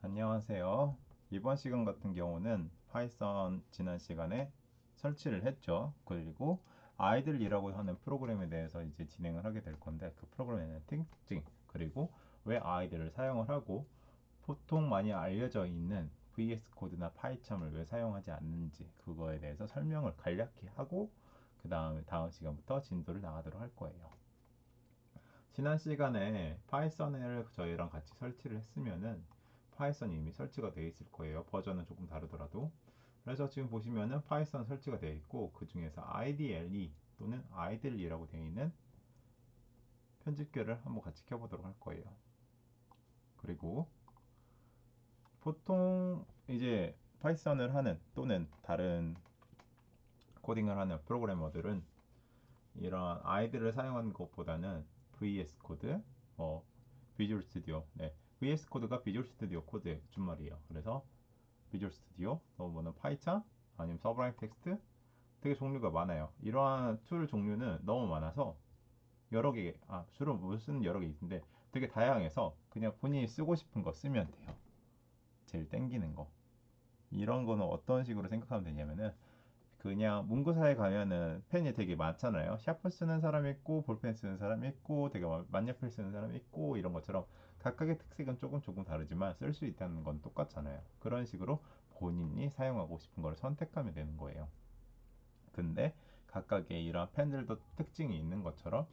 안녕하세요. 이번 시간 같은 경우는 파이썬 지난 시간에 설치를 했죠. 그리고 아이들이라고 하는 프로그램에 대해서 이제 진행을 하게 될 건데 그 프로그램의 특징 그리고 왜 아이들을 사용을 하고 보통 많이 알려져 있는 VS 코드나 파이참을 왜 사용하지 않는지 그거에 대해서 설명을 간략히 하고 그 다음에 다음 시간부터 진도를 나가도록 할 거예요. 지난 시간에 파이썬을 저희랑 같이 설치를 했으면은 파이썬이 이미 설치가 되어 있을 거예요. 버전은 조금 다르더라도. 그래서 지금 보시면은 파이썬 설치가 되어 있고 그 중에서 IDLE 또는 idle이라고 되어 있는 편집계를 한번 같이 켜보도록 할 거예요. 그리고 보통 이제 파이썬을 하는 또는 다른 코딩을 하는 프로그래머들은 이런 아이들을 사용하는 것보다는 VS 코드, 비주얼 스튜디오, 네, VS 코드가 비주얼 스튜디오 코드의 준말이에요. 그래서 비주얼 스튜디오, 또 뭐는 파이썬, 아니면 서브라임 텍스트, 되게 종류가 많아요. 이러한 툴 종류는 너무 많아서 여러 개, 주로 무슨 여러 개 있는데 되게 다양해서 그냥 본인이 쓰고 싶은 거 쓰면 돼요. 제일 땡기는 거. 이런 거는 어떤 식으로 생각하면 되냐면은 그냥 문구사에 가면은 펜이 되게 많잖아요. 샤프 쓰는 사람 있고 볼펜 쓰는 사람 있고 되게 만년필 쓰는 사람 있고 이런 것처럼 각각의 특색은 조금 다르지만 쓸 수 있다는 건 똑같잖아요. 그런 식으로 본인이 사용하고 싶은 걸 선택하면 되는 거예요. 근데 각각의 이런 펜들도 특징이 있는 것처럼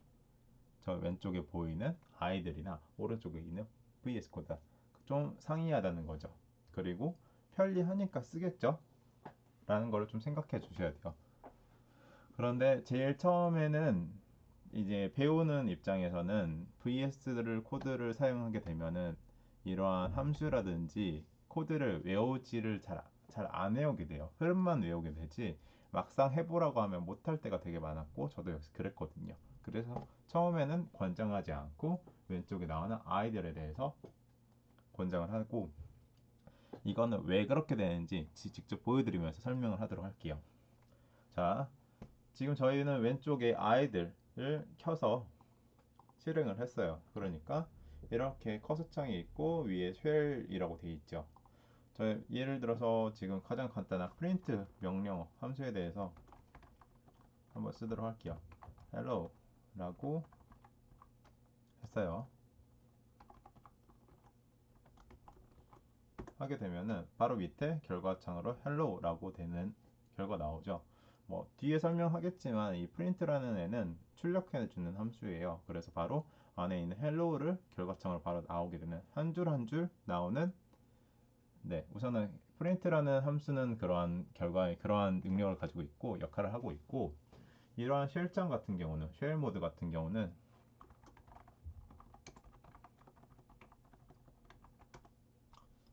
저 왼쪽에 보이는 아이들이나 오른쪽에 있는 VS 코드 좀 상이하다는 거죠. 그리고 편리하니까 쓰겠죠? 라는 걸 좀 생각해 주셔야 돼요. 그런데 제일 처음에는 이제 배우는 입장에서는 VS를 코드를 사용하게 되면은 이러한 함수라든지 코드를 외우지를 잘 안 외우게 돼요. 흐름만 외우게 되지 막상 해보라고 하면 못할 때가 되게 많았고 저도 역시 그랬거든요. 그래서 처음에는 권장하지 않고 왼쪽에 나오는 아이들에 대해서 권장을 하고 이거는 왜 그렇게 되는지 직접 보여드리면서 설명을 하도록 할게요. 자, 지금 저희는 왼쪽에 아이들을 켜서 실행을 했어요. 그러니까 이렇게 커서창이 있고 위에 쉘이라고 되어 있죠. 저 예를 들어서 지금 가장 간단한 프린트 명령 함수에 대해서 한번 쓰도록 할게요. hello 라고 했어요. 하게 되면은 바로 밑에 결과창으로 hello 라고 되는 결과 나오죠. 뭐 뒤에 설명하겠지만 이 print라는 애는 출력해 주는 함수예요. 그래서 바로 안에 있는 hello를 결과창으로 바로 나오게 되는 한 줄 한 줄 나오는, 네, 우선은 print라는 함수는 그러한 결과에 그러한 능력을 가지고 있고 역할을 하고 있고 이러한 쉘장 같은 경우는 쉘 모드 같은 경우는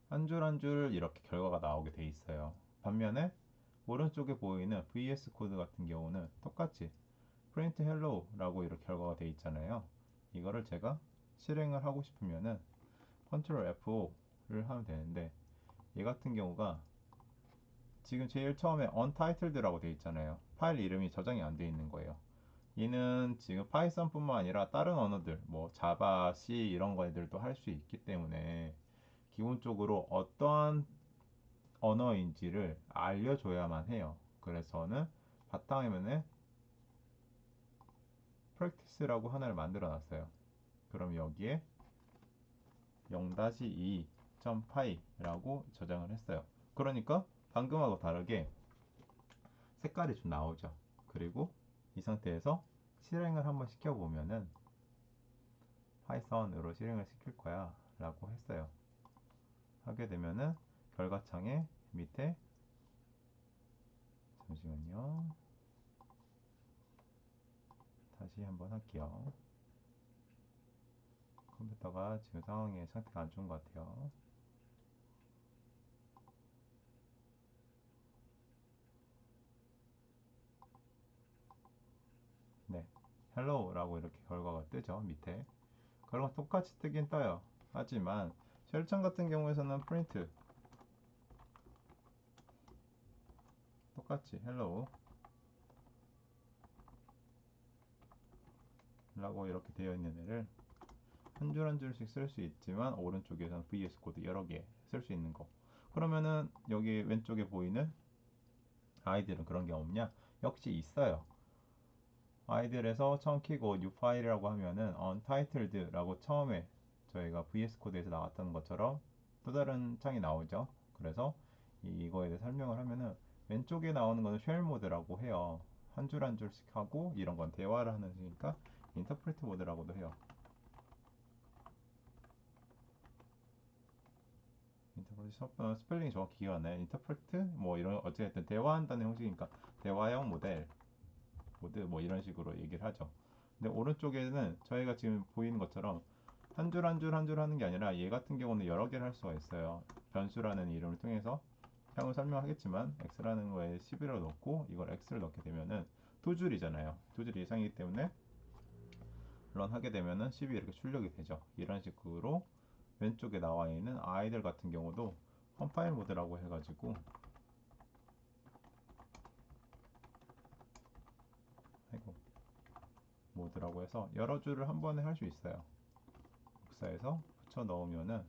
한 줄 한 줄 이렇게 결과가 나오게 돼 있어요. 반면에 오른쪽에 보이는 VS 코드 같은 경우는 똑같이 print hello라고 이렇게 결과가 돼 있잖아요. 이거를 제가 실행을 하고 싶으면은 Ctrl F5를 하면 되는데 얘 같은 경우가 지금 제일 처음에 untitled라고 돼 있잖아요. 파일 이름이 저장이 안 돼 있는 거예요. 얘는 지금 파이썬뿐만 아니라 다른 언어들 뭐 자바, C 이런 거들도 할 수 있기 때문에 기본적으로 어떠한 언어인지를 알려줘야만 해요. 그래서는 바탕화면에 practice라고 하나를 만들어 놨어요. 그럼 여기에 0-2.py라고 저장을 했어요. 그러니까 방금하고 다르게 색깔이 좀 나오죠. 그리고 이 상태에서 실행을 한번 시켜보면은 파이썬으로 실행을 시킬 거야 라고 했어요. 하게 되면은 결과창에 밑에, 잠시만요, 다시 한번 할게요. 컴퓨터가 지금 상황이 상태가 안 좋은 것 같아요. 네, hello라고 이렇게 결과가 뜨죠. 밑에 그럼 똑같이 뜨긴 떠요. 하지만 쉘창 같은 경우에서는 print 똑같이 hello 라고 이렇게 되어 있는 애를 한 줄 한 줄씩 쓸 수 있지만 오른쪽에서는 VS 코드 여러 개 쓸 수 있는 거. 그러면은 여기 왼쪽에 보이는 아이들은 그런 게 없냐? 역시 있어요. 아이들에서 처음 키고 new 파일이라고 하면은 untitled라고 처음에 저희가 VS 코드에서 나왔던 것처럼 또 다른 창이 나오죠. 그래서 이거에 대해 설명을 하면은 왼쪽에 나오는 거는 쉘 모드라고 해요. 한 줄 한 줄씩 하고 이런 건 대화를 하는 거니까 인터프레트 모드라고도 해요. 인터프레트 스펠링이 정확히 기억 안 나요. 인터프레트 뭐 이런 어쨌든 대화한다는 형식이니까 대화형 모드 뭐 이런 식으로 얘기를 하죠. 근데 오른쪽에는 저희가 지금 보이는 것처럼 한 줄 한 줄 한 줄 하는 게 아니라 얘 같은 경우는 여러 개를 할 수가 있어요. 변수라는 이름을 통해서 향후 설명하겠지만 x라는 거에 11을 넣고 이걸 x를 넣게 되면은 두 줄이잖아요. 두 줄 이상이기 때문에 런 하게 되면은 12 이렇게 출력이 되죠. 이런 식으로 왼쪽에 나와 있는 아이들 같은 경우도 컴파일 모드라고 해가지고 아이고 모드라고 해서 여러 줄을 한 번에 할 수 있어요. 복사해서 붙여 넣으면은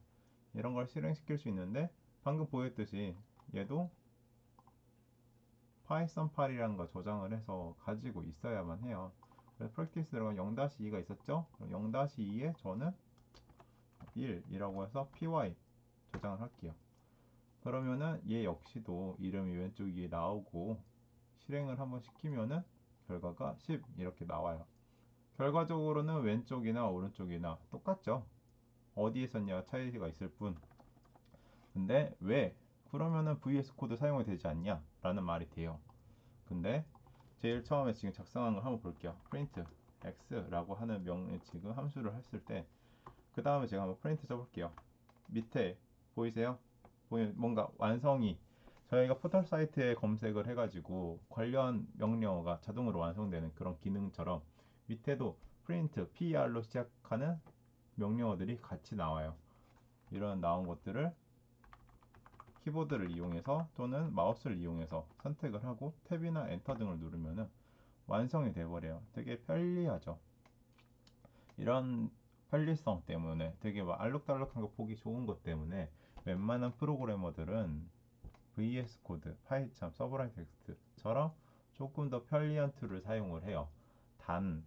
이런 걸 실행시킬 수 있는데 방금 보였듯이 얘도 파이썬 파일이라는 거 저장을 해서 가지고 있어야만 해요. 그래서 프랙티스 들어간 0-2가 있었죠? 0-2에 저는 1이라고 해서 py 저장을 할게요. 그러면은 얘 역시도 이름이 왼쪽 위에 나오고 실행을 한번 시키면은 결과가 10 이렇게 나와요. 결과적으로는 왼쪽이나 오른쪽이나 똑같죠. 어디에 썼냐 차이가 있을 뿐. 근데 왜? 그러면은 VS 코드 사용이 되지 않냐? 라는 말이 돼요. 근데 제일 처음에 지금 작성한 걸 한번 볼게요. print x라고 하는 지금 함수를 했을 때 그 다음에 제가 한번 프린트 써볼게요. 밑에 보이세요? 뭔가 완성이 저희가 포털 사이트에 검색을 해가지고 관련 명령어가 자동으로 완성되는 그런 기능처럼 밑에도 print pr로 시작하는 명령어들이 같이 나와요. 이런 나온 것들을 키보드를 이용해서 또는 마우스를 이용해서 선택을 하고 탭이나 엔터 등을 누르면은 완성이 돼버려요. 되게 편리하죠. 이런 편리성 때문에 되게 막 알록달록한 거 보기 좋은 것 때문에 웬만한 프로그래머들은 VS 코드, 파이썬, 서브라인 텍스트처럼 조금 더 편리한 툴을 사용을 해요. 단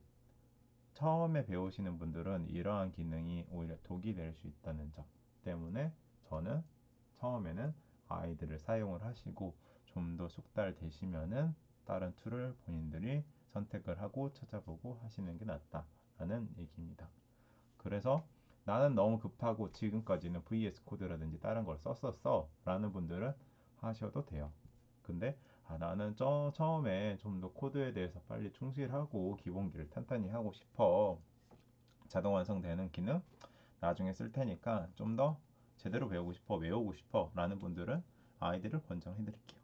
처음에 배우시는 분들은 이러한 기능이 오히려 독이 될 수 있다는 점 때문에 저는 처음에는 아이들을 사용을 하시고 좀 더 숙달되시면은 다른 툴을 본인들이 선택을 하고 찾아보고 하시는 게 낫다라는 얘기입니다. 그래서 나는 너무 급하고 지금까지는 VS 코드라든지 다른 걸 썼었어 라는 분들은 하셔도 돼요. 근데 나는 처음에 좀 더 코드에 대해서 빨리 충실하고 기본기를 탄탄히 하고 싶어. 자동 완성되는 기능 나중에 쓸 테니까 좀 더 제대로 배우고 싶어, 외우고 싶어 라는 분들은 아이들을 권장해 드릴게요.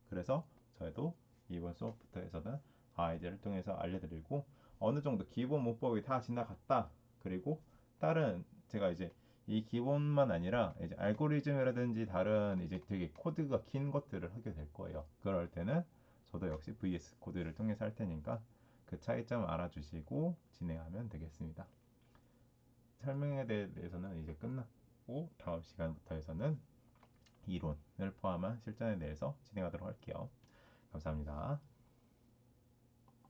그래서 저희도 이번 수업부터에서는 아이들을 통해서 알려드리고 어느 정도 기본 문법이 다 지나갔다. 그리고 다른 제가 이제 이 기본만 아니라 이제 알고리즘이라든지 다른 이제 되게 코드가 긴 것들을 하게 될 거예요. 그럴 때는 저도 역시 VS 코드를 통해서 할 테니까 그 차이점 알아주시고 진행하면 되겠습니다. 설명에 대해서는 이제 끝났고 다음 시간부터에서는 이론을 포함한 실전에 대해서 진행하도록 할게요. 감사합니다.